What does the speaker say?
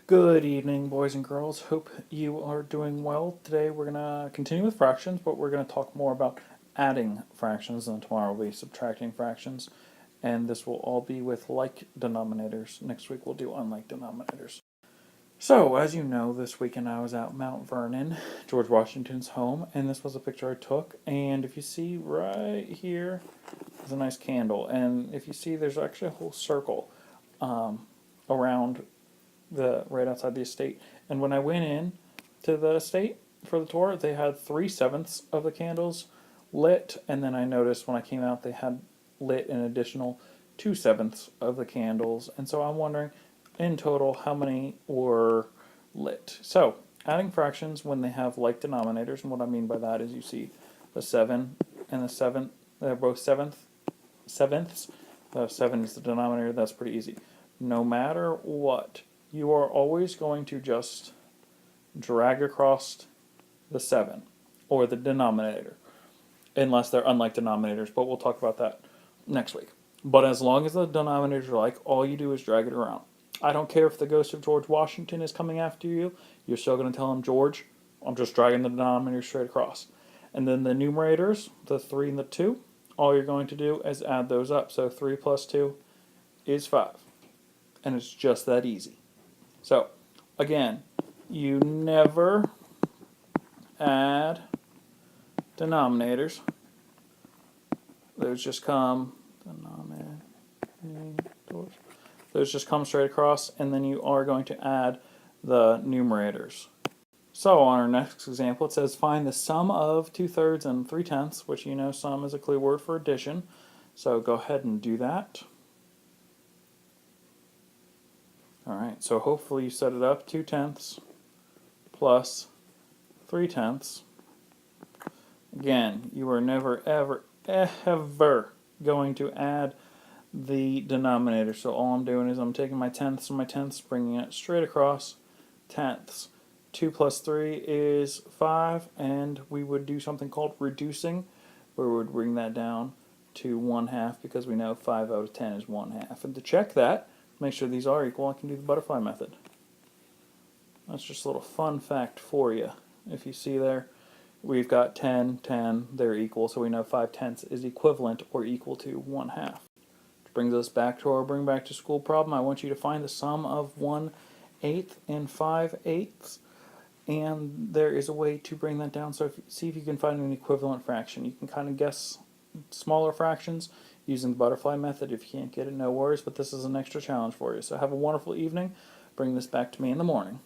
Good evening, boys and girls. Hope you are doing well. Today we're going to continue with fractions, but we're going to talk more about adding fractions, and tomorrow we'll be subtracting fractions. And this will all be with like denominators. Next week we'll do unlike denominators. So, as you know, this weekend I was out Mount Vernon, George Washington's home, and this was a picture I took. And if you see right here, there's a nice candle. And if you see, there's actually a whole circle around right outside the estate. And when I went in to the estate for the tour, they had 3/7 of the candles lit, and then I noticed when I came out they had lit an additional 2/7 of the candles. And so I'm wondering, in total, how many were lit? So adding fractions when they have like denominators, and what I mean by that is you see the 7 and the 7, they're both sevenths. The 7 is the denominator. That's pretty easy. No matter what, you are always going to just drag across the 7 or the denominator, unless they're unlike denominators, but we'll talk about that next week. But as long as the denominators are like, all you do is drag it around. I don't care if the ghost of George Washington is coming after you, you're still going to tell him, George, I'm just dragging the denominator straight across. And then the numerators, the 3 and the 2, all you're going to do is add those up. So 3 plus 2 is 5. And it's just that easy. So, again, you never add denominators. Those just come straight across, and then you are going to add the numerators. So on our next example, it says find the sum of 2/3 and 3/10, which you know sum is a clue word for addition. So go ahead and do that. Alright, so hopefully you set it up 2/10 plus 3/10. Again, you are never, ever, ever going to add the denominator. So all I'm doing is I'm taking my tenths and my tenths, bringing it straight across, tenths. 2 plus 3 is 5, and we would do something called reducing, where we would bring that down to 1/2, because we know 5 out of 10 is 1/2. And to check that, make sure these are equal, I can do the butterfly method. That's just a little fun fact for you. If you see there, we've got 10, 10, they're equal, so we know 5/10 is equivalent or equal to 1/2. Which brings us back to our bring back to school problem. I want you to find the sum of 1/8 and 5/8, and there is a way to bring that down. So see if you can find an equivalent fraction. You can kind of guess smaller fractions using the butterfly method. If you can't get it, no worries, but this is an extra challenge for you. So have a wonderful evening. Bring this back to me in the morning.